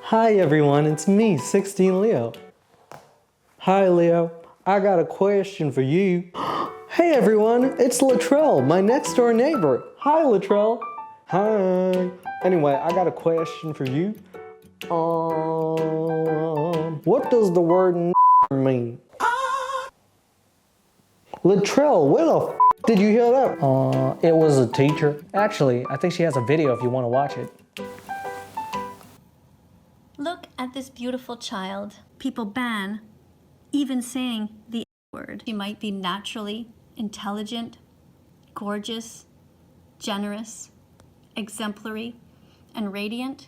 Hi everyone, it's me, 16Leo. Hi Leo, I got a question for you. Hey everyone, it's Latrell, my next door neighbor. Hi Latrell. Hi. Anyway, I got a question for you. What does the word mean? Latrell, where the did you hear that? It was a teacher. Actually, I think she has a video if you want to watch it. Look at this beautiful child. People ban even saying the word. She might be naturally intelligent, gorgeous, generous, exemplary, and radiant.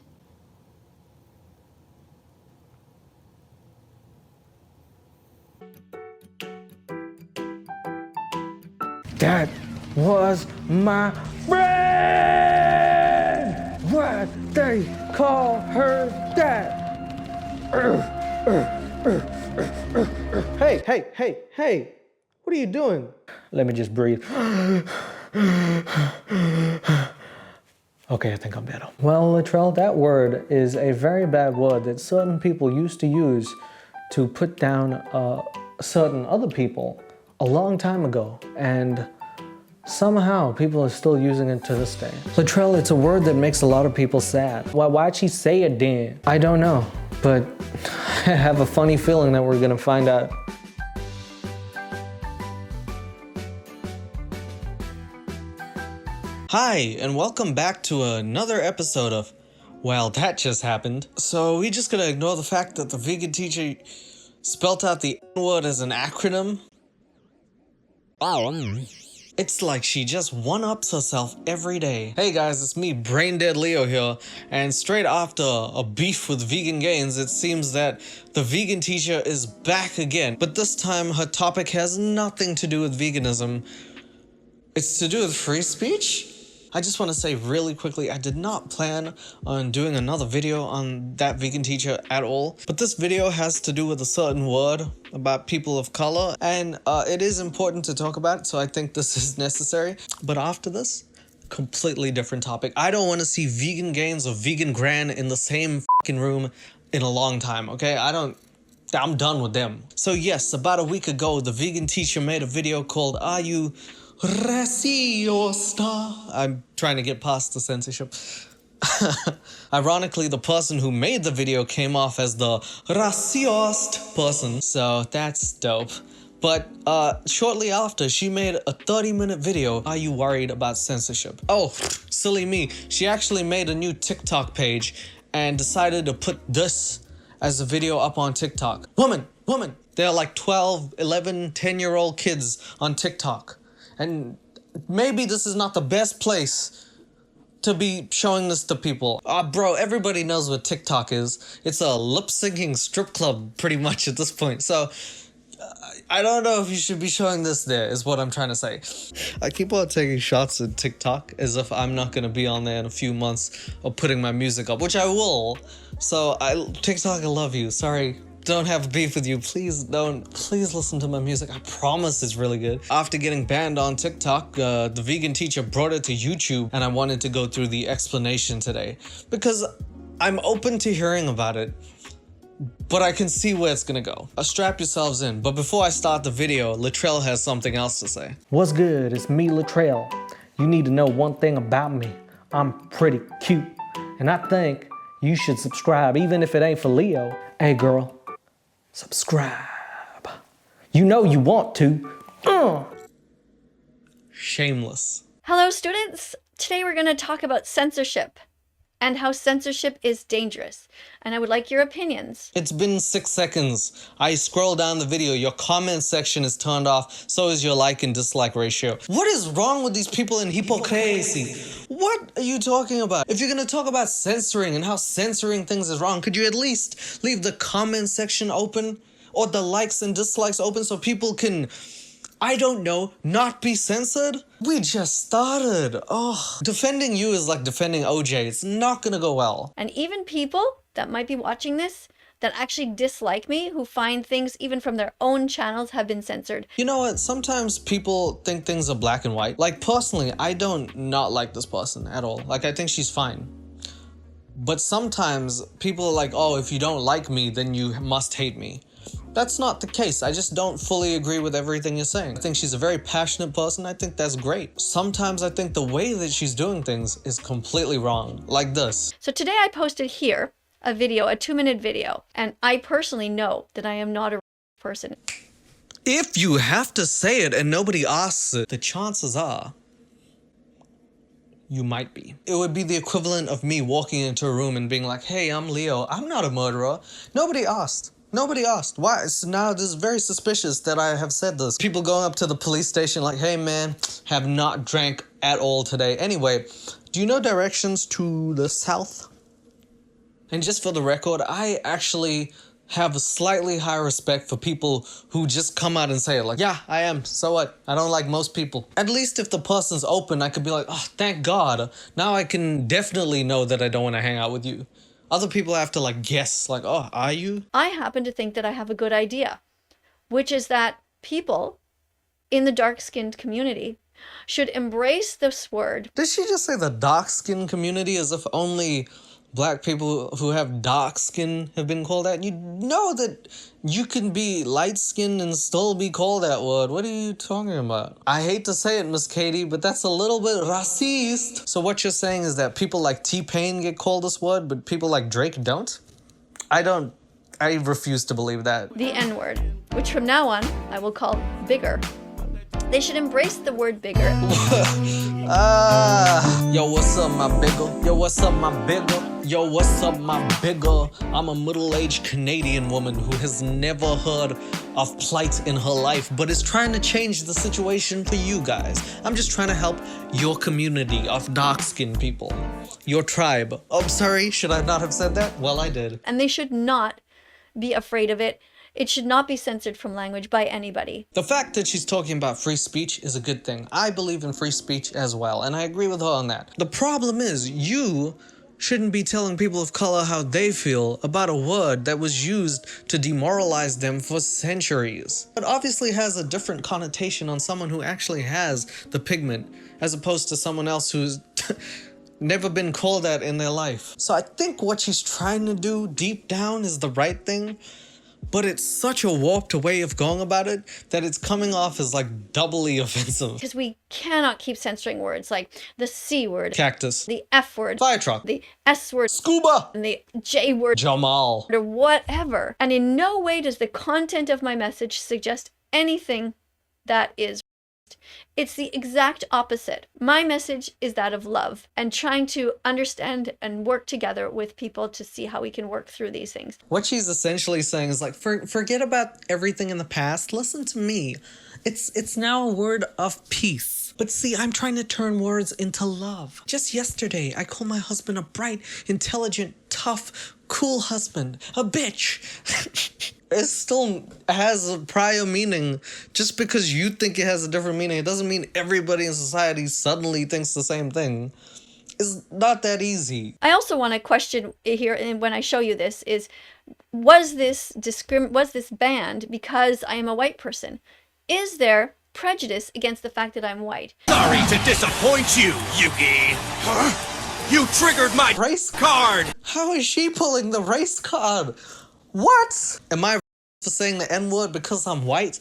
That was my friend! Why they call her that? Hey! What are you doing? Let me just breathe. Okay, I think I'm better. Well, Latrell, that word is a very bad word that certain people used to use to put down certain other people a long time ago, and somehow people are still using it to this day. Latrell, it's a word that makes a lot of people sad. Why'd she say it then? I don't know, but I have a funny feeling that we're gonna find out. Hi, and welcome back to another episode of Well, That Just Happened. So we're just gonna ignore the fact that the vegan teacher spelt out the N-word as an acronym. It's like she just one-ups herself every day. Hey guys, it's me, Brain Dead Leo here, and straight after a beef with vegan gains, it seems that the vegan teacher is back again. But this time, her topic has nothing to do with veganism. It's to do with free speech? I just want to say really quickly, I did not plan on doing another video on that vegan teacher at all. But this video has to do with a certain word about people of color, and it is important to talk about, so I think this is necessary. But after this, completely different topic. I don't want to see vegan gains or vegan gran in the same fucking room in a long time, okay? I'm done with them. So yes, about a week ago, the vegan teacher made a video called Are You Racista? I'm trying to get past the censorship. Ironically, the person who made the video came off as the racist person, so that's dope. But shortly after, she made a 30-minute video, Are You Worried About Censorship? Oh, silly me. She actually made a new TikTok page and decided to put this as a video up on TikTok. Woman! There are like 12, 11, 10-year-old kids on TikTok. And maybe this is not the best place to be showing this to people. Bro, everybody knows what TikTok is. It's a lip-syncing strip club pretty much at this point. So I don't know if you should be showing this there, is what I'm trying to say. I keep on taking shots at TikTok as if I'm not gonna be on there in a few months or putting my music up, which I will. So TikTok, I love you. Sorry. Don't have beef with you. Please listen to my music. I promise it's really good. After getting banned on TikTok, the vegan teacher brought it to YouTube, and I wanted to go through the explanation today because I'm open to hearing about it, but I can see where it's gonna go. Strap yourselves in. But before I start the video, Latrell has something else to say. What's good? It's me, Latrell. You need to know one thing about me. I'm pretty cute, and I think you should subscribe even if it ain't for Leo. Hey girl, subscribe. You know you want to. Shameless. Hello students! Today we're going to talk about censorship and how censorship is dangerous. And I would like your opinions. It's been 6 seconds. I scroll down the video, your comment section is turned off, so is your like and dislike ratio. What is wrong with these people in hypocrisy? What are you talking about? If you're gonna talk about censoring and how censoring things is wrong, could you at least leave the comment section open? Or the likes and dislikes open so people can, I don't know, not be censored? We just started. Oh, defending you is like defending OJ. It's not gonna go well. And even people that might be watching this that actually dislike me, who find things even from their own channels have been censored. You know what? Sometimes people think things are black and white. Like personally, I don't not like this person at all. Like I think she's fine. But sometimes people are like, oh, if you don't like me, then you must hate me. That's not the case. I just don't fully agree with everything you're saying. I think she's a very passionate person. I think that's great. Sometimes I think the way that she's doing things is completely wrong. Like this. So today I posted here a video, a 2-minute video, and I personally know that I am not a person. If you have to say it and nobody asks it, the chances are you might be. It would be the equivalent of me walking into a room and being like, hey, I'm Leo. I'm not a murderer. Nobody asked. Nobody asked. Why? So now this is very suspicious that I have said this. People going up to the police station like, hey man, have not drank at all today. Anyway, do you know directions to the south? And just for the record, I actually have a slightly higher respect for people who just come out and say it like, yeah, I am, so what? I don't like most people. At least if the person's open, I could be like, oh, thank God. Now I can definitely know that I don't want to hang out with you. Other people have to like guess, like, oh, are you? I happen to think that I have a good idea, which is that people in the dark-skinned community should embrace this word. Did she just say the dark-skinned community as if only black people who have dark skin have been called that? You know that you can be light-skinned and still be called that word. What are you talking about? I hate to say it, Miss Katie, but that's a little bit racist. So what you're saying is that people like T-Pain get called this word, but people like Drake don't? I refuse to believe that. The N-word, which from now on I will call bigger. They should embrace the word bigger. Yo, what's up, my bigger? Yo, what's up, my bigger? Yo, what's up, my bigger? I'm a middle-aged Canadian woman who has never heard of plight in her life, but is trying to change the situation for you guys. I'm just trying to help your community of dark-skinned people. Your tribe. Oh, sorry, should I not have said that? Well, I did. And they should not be afraid of it. It should not be censored from language by anybody. The fact that she's talking about free speech is a good thing. I believe in free speech as well, and I agree with her on that. The problem is, you shouldn't be telling people of color how they feel about a word that was used to demoralize them for centuries. It obviously has a different connotation on someone who actually has the pigment, as opposed to someone else who's never been called that in their life. So I think what she's trying to do deep down is the right thing, but it's such a warped way of going about it that it's coming off as like doubly offensive. Because we cannot keep censoring words like the C word, Cactus, the F word, fire truck, the S word, scuba, and the J word, Jamal, or whatever. And in no way does the content of my message suggest anything that is. It's the exact opposite. My message is that of love and trying to understand and work together with people to see how we can work through these things. What she's essentially saying is like, forget about everything in the past. Listen to me. It's now a word of peace. But see, I'm trying to turn words into love. Just yesterday, I called my husband a bright, intelligent, tough, cool husband. A bitch. It still has a prior meaning. Just because you think it has a different meaning, it doesn't mean everybody in society suddenly thinks the same thing. It's not that easy. I also want to question here, and when I show you this, is was this banned because I am a white person? Is there prejudice against the fact that I'm white? Sorry to disappoint you, Yuki. Huh? You triggered my race card. How is she pulling the race card? What? Am I for saying the N-word because I'm white?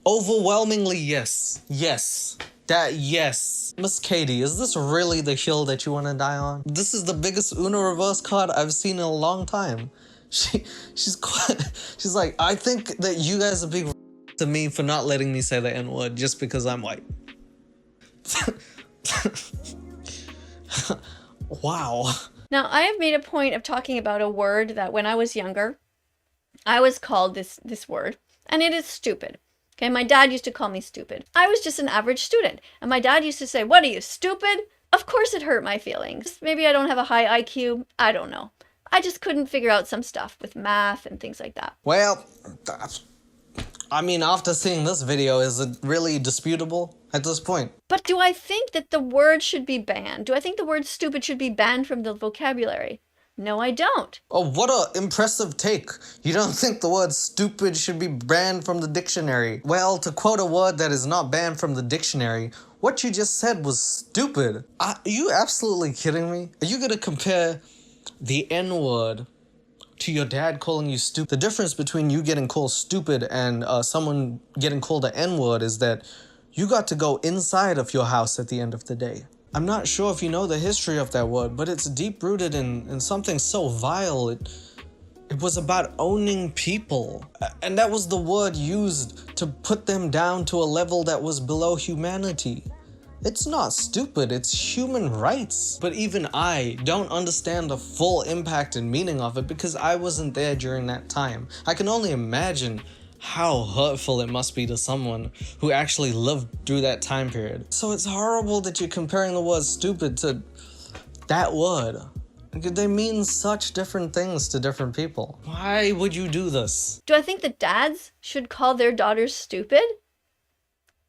Overwhelmingly, yes. Yes. Yes. Miss Katie, is this really the hill that you want to die on? This is the biggest Uno reverse card I've seen in a long time. She's like, I think that you guys are being to me for not letting me say the N-word just because I'm white. Wow. Now, I have made a point of talking about a word that when I was younger, I was called this word, and it is stupid. Okay, my dad used to call me stupid. I was just an average student, and my dad used to say, "What are you, stupid?" Of course it hurt my feelings. Maybe I don't have a high IQ, I don't know. I just couldn't figure out some stuff with math and things like that. Well, I mean, after seeing this video, is it really disputable at this point? But do I think that the word should be banned? Do I think the word stupid should be banned from the vocabulary? No, I don't. Oh, what a impressive take. You don't think the word stupid should be banned from the dictionary? Well, to quote a word that is not banned from the dictionary, what you just said was stupid. Are you absolutely kidding me? Are you gonna compare the N-word to your dad calling you stupid? The difference between you getting called stupid and someone getting called an N-word is that you got to go inside of your house at the end of the day. I'm not sure if you know the history of that word, but it's deep-rooted in something so vile. It was about owning people. And that was the word used to put them down to a level that was below humanity. It's not stupid, it's human rights. But even I don't understand the full impact and meaning of it because I wasn't there during that time. I can only imagine how hurtful it must be to someone who actually lived through that time period. So it's horrible that you're comparing the word stupid to that word. They mean such different things to different people. Why would you do this? Do I think that dads should call their daughters stupid?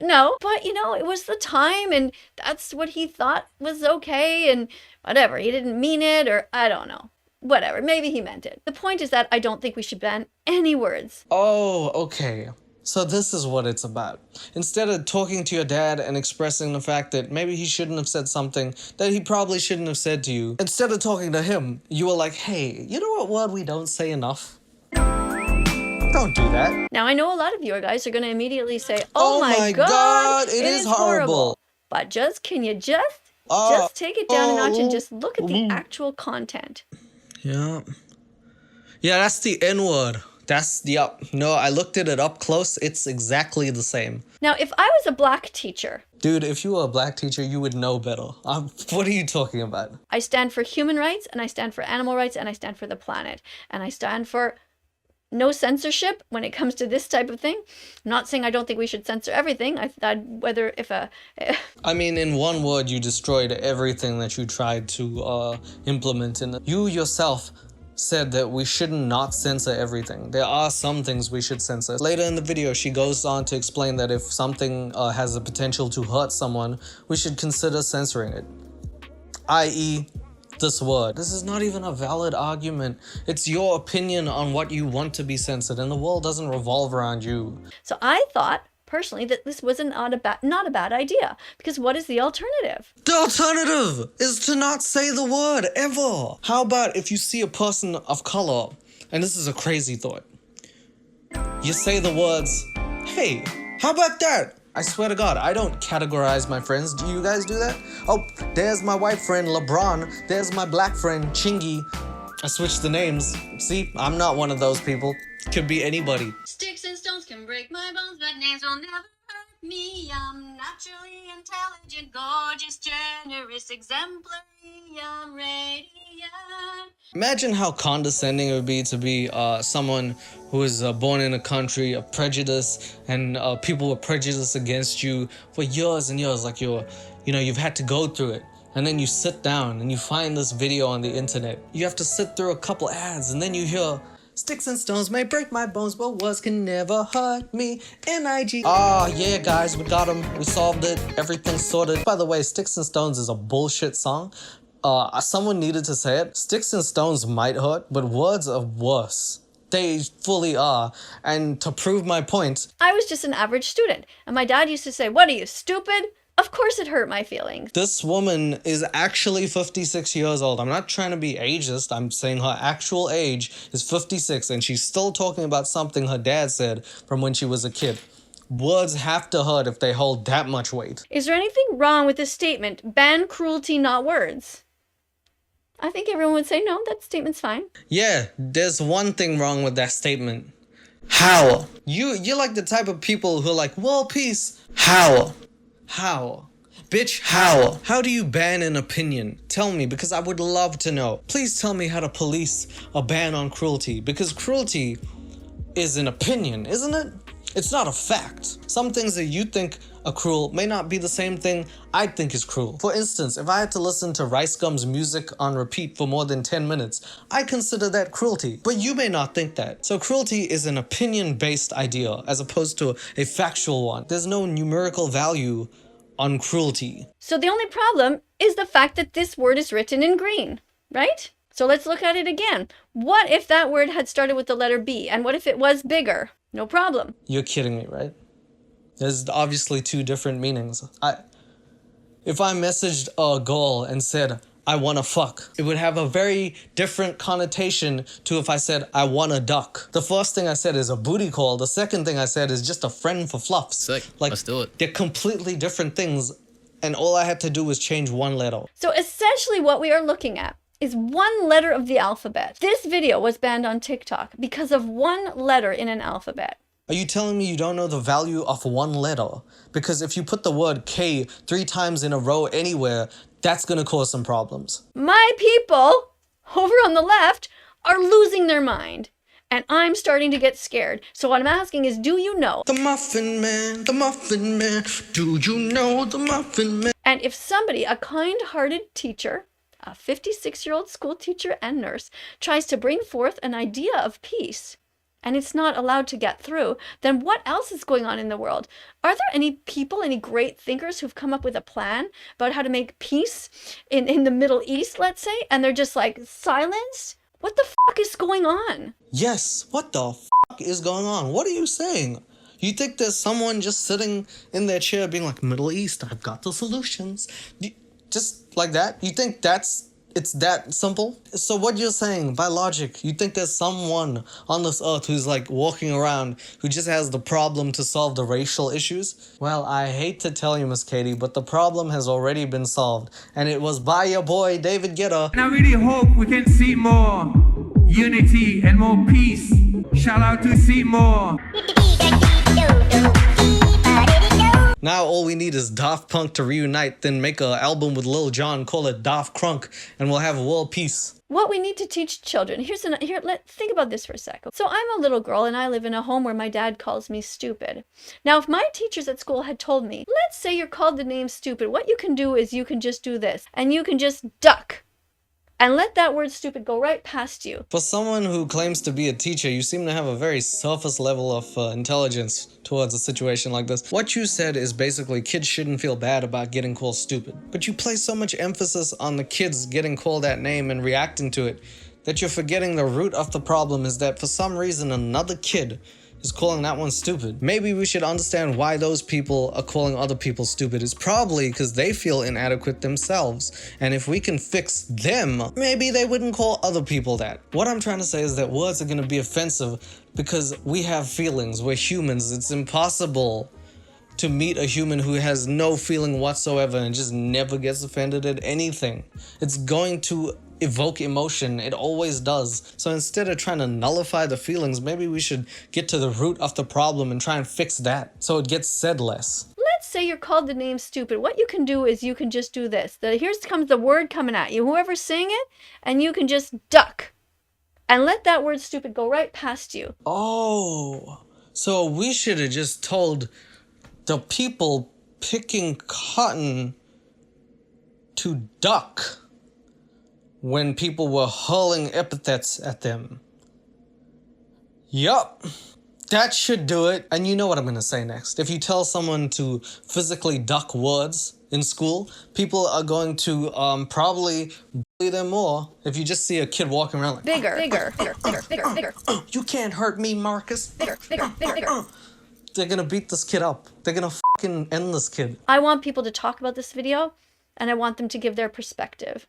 No, but you know, it was the time and that's what he thought was okay and whatever. He didn't mean it, or I don't know. Whatever, maybe he meant it. The point is that I don't think we should ban any words. Oh, okay. So this is what it's about. Instead of talking to your dad and expressing the fact that maybe he shouldn't have said something that he probably shouldn't have said to you, instead of talking to him, you were like, hey, you know what word we don't say enough? Don't do that. Now, I know a lot of you guys are going to immediately say, oh my God, it is horrible. But can you just take it down a notch and just look at the actual content? Yeah. Yeah, that's the N-word. No, I looked at it up close. It's exactly the same. Now, if I was a black teacher... Dude, if you were a black teacher, you would know better. What are you talking about? I stand for human rights, and I stand for animal rights, and I stand for the planet. And I stand for no censorship when it comes to this type of thing. I'm not saying I don't think we should censor everything. I mean, in one word, you destroyed everything that you tried to implement in it. You yourself said that we shouldn't not censor everything. There are some things we should censor. Later in the video, she goes on to explain that if something has the potential to hurt someone, we should consider censoring it. I.e., this word. This is not even a valid argument. It's your opinion on what you want to be censored, and the world doesn't revolve around you. So I thought, personally, that this was not a bad idea, because what is the alternative? The alternative is to not say the word, ever. How about if you see a person of color, and this is a crazy thought, you say the words, hey, how about that? I swear to God, I don't categorize my friends. Do you guys do that? Oh, there's my white friend, LeBron. There's my black friend, Chingy. I switched the names. See, I'm not one of those people. Could be anybody. Sticks and stones can break my bones, but names will never hurt me. I'm naturally intelligent, gorgeous, generous, exemplary, I'm radiant. Imagine how condescending it would be to be someone who is born in a country of prejudice and people were prejudiced against you for years and years, like you've had to go through it. And then you sit down and you find this video on the internet. You have to sit through a couple ads and then you hear, sticks and stones may break my bones, but words can never hurt me. N-I-G. Yeah, guys, we got him. We solved it. Everything's sorted. By the way, Sticks and Stones is a bullshit song. Someone needed to say it. Sticks and stones might hurt, but words are worse. They fully are. And to prove my point, I was just an average student, and my dad used to say, what are you, stupid? Of course it hurt my feelings. This woman is actually 56 years old. I'm not trying to be ageist. I'm saying her actual age is 56, and she's still talking about something her dad said from when she was a kid. Words have to hurt if they hold that much weight. Is there anything wrong with this statement? Ban cruelty, not words. I think everyone would say, no, that statement's fine. Yeah, there's one thing wrong with that statement. How? You're like the type of people who are like, world peace. How? How? Bitch, how? How do you ban an opinion? Tell me, because I would love to know. Please tell me how to police a ban on cruelty, because cruelty is an opinion, isn't it? It's not a fact. Some things that you think are cruel may not be the same thing I think is cruel. For instance, if I had to listen to Rice Gum's music on repeat for more than 10 minutes, I consider that cruelty. But you may not think that. So cruelty is an opinion-based idea as opposed to a factual one. There's no numerical value on cruelty. So the only problem is the fact that this word is written in green, right? So let's look at it again. What if that word had started with the letter B? And what if it was bigger? No problem. You're kidding me, right? There's obviously two different meanings. If I messaged a girl and said, I wanna fuck, it would have a very different connotation to if I said, I wanna duck. The first thing I said is a booty call. The second thing I said is just a friend for fluffs. Sick. Like, Let's do it. They're completely different things, and all I had to do was change one letter. So essentially what we are looking at is one letter of the alphabet. This video was banned on TikTok because of one letter in an alphabet. Are you telling me you don't know the value of one letter? Because if you put the word K 3 times in a row anywhere, that's gonna cause some problems. My people over on the left are losing their mind. And I'm starting to get scared. So what I'm asking is, do you know? The Muffin Man, do you know the Muffin Man? And if somebody, a kind-hearted teacher, a 56-year-old school teacher and nurse, tries to bring forth an idea of peace, and it's not allowed to get through, then what else is going on in the world? Are there any people, any great thinkers who've come up with a plan about how to make peace in the Middle East, let's say, and they're just like silenced? What the fuck is going on? Yes, what the fuck is going on? What are you saying? You think there's someone just sitting in their chair being like, Middle East, I've got the solutions. Just like that? You think it's that simple? So what you're saying, by logic, you think there's someone on this earth who's like walking around who just has the problem to solve the racial issues? Well, I hate to tell you, Miss Katie, but the problem has already been solved. And it was by your boy, David Guetta. And I really hope we can see more unity and more peace. Shout out to Seymour. Now all we need is Daft Punk to reunite, then make an album with Lil Jon, call it Daft Crunk, and we'll have world peace. What we need to teach children. Think about this for a second. So I'm a little girl and I live in a home where my dad calls me stupid. Now, if my teachers at school had told me, let's say you're called the name stupid, what you can do is you can just do this, and you can just duck and let that word stupid go right past you. For someone who claims to be a teacher, you seem to have a very surface level of intelligence towards a situation like this. What you said is basically kids shouldn't feel bad about getting called stupid. But you place so much emphasis on the kids getting called that name and reacting to it that you're forgetting the root of the problem is that for some reason another kid is calling that one stupid. Maybe we should understand why those people are calling other people stupid. It's probably because they feel inadequate themselves. And if we can fix them, maybe they wouldn't call other people that. What I'm trying to say is that words are going to be offensive because we have feelings. We're humans. It's impossible to meet a human who has no feeling whatsoever and just never gets offended at anything. It's going to evoke emotion. It always does. So instead of trying to nullify the feelings, maybe we should get to the root of the problem and try and fix that so it gets said less. Let's say you're called the name stupid. What you can do is you can just do this. Here comes the word coming at you. Whoever's saying it, and you can just duck and let that word stupid go right past you. Oh, so we should have just told the people picking cotton to duck when people were hurling epithets at them. Yup, that should do it. And you know what I'm gonna say next. If you tell someone to physically duck words in school, people are going to probably bully them more. If you just see a kid walking around like, Bigger. you can't hurt me, Marcus. Bigger. They're gonna beat this kid up. They're gonna fucking end this kid. I want people to talk about this video, and I want them to give their perspective.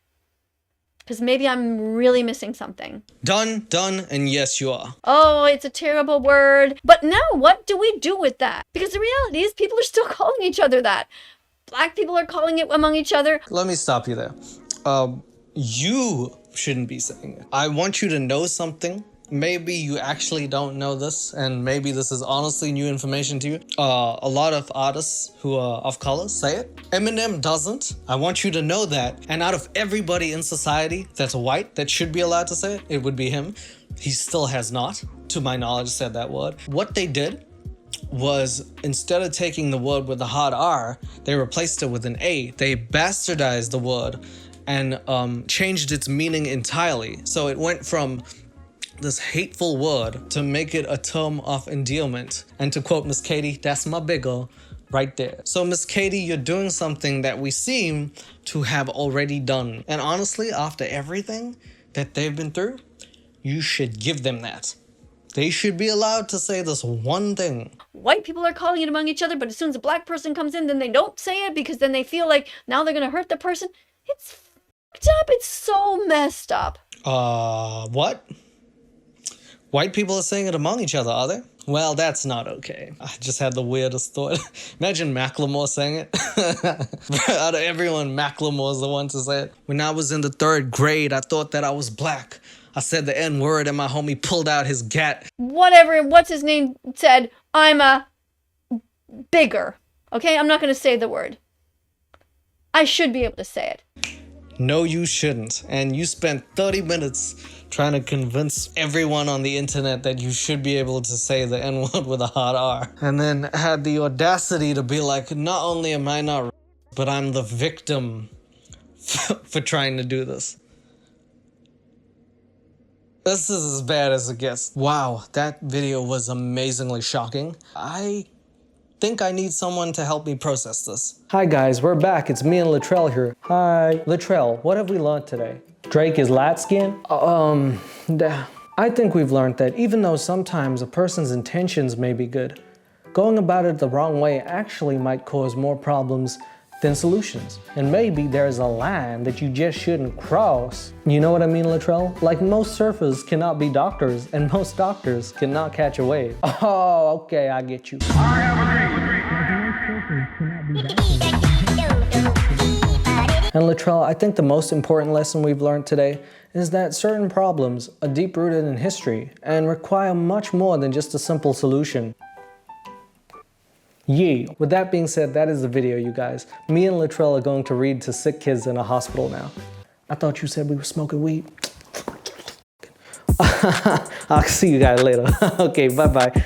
Because maybe I'm really missing something. Done, and yes, you are. Oh, it's a terrible word. But now what do we do with that? Because the reality is people are still calling each other that. Black people are calling it among each other. Let me stop you there. You shouldn't be saying it. I want you to know something. Maybe you actually don't know this, and maybe this is honestly new information to you. A lot of artists who are of color say it. Eminem doesn't. I want you to know that. And out of everybody in society that's white that should be allowed to say it, it would be him. He still has not, to my knowledge, said that word. What they did was, instead of taking the word with the hard R, they replaced it with an A. They bastardized the word and changed its meaning entirely. So it went from this hateful word to make it a term of endearment. And to quote Miss Katie, that's my big girl right there. So Miss Katie, you're doing something that we seem to have already done. And honestly, after everything, that they've been through, you should give them that. They should be allowed to say this one thing. White people are calling it among each other, but as soon as a black person comes in, then they don't say it because then they feel like now they're going to hurt the person. It's fucked up. It's so messed up. What? White people are saying it among each other, are they? Well, that's not okay. I just had the weirdest thought. Imagine Macklemore saying it. Out of everyone, Macklemore's the one to say it. When I was in the 3rd grade, I thought that I was black. I said the N-word and my homie pulled out his gat. Whatever, what's his name said, I'm a bigger. Okay, I'm not going to say the word. I should be able to say it. No, you shouldn't. And you spent 30 minutes trying to convince everyone on the internet that you should be able to say the N-word with a hard R. And then had the audacity to be like, not only am I not, but I'm the victim for trying to do this. This is as bad as it gets. Wow, that video was amazingly shocking. I think I need someone to help me process this. Hi guys, we're back. It's me and Latrell here. Hi. Latrell, what have we learned today? Drake is light skinned? I think we've learned that even though sometimes a person's intentions may be good, going about it the wrong way actually might cause more problems than solutions. And maybe there's a line that you just shouldn't cross. You know what I mean, Latrell? Like most surfers cannot be doctors, and most doctors cannot catch a wave. Oh, okay, I get you. And Latrell, I think the most important lesson we've learned today is that certain problems are deep-rooted in history and require much more than just a simple solution. Yeah. With that being said, that is the video, you guys. Me and Latrell are going to read to sick kids in a hospital now. I thought you said we were smoking weed. I'll see you guys later. Okay, bye-bye.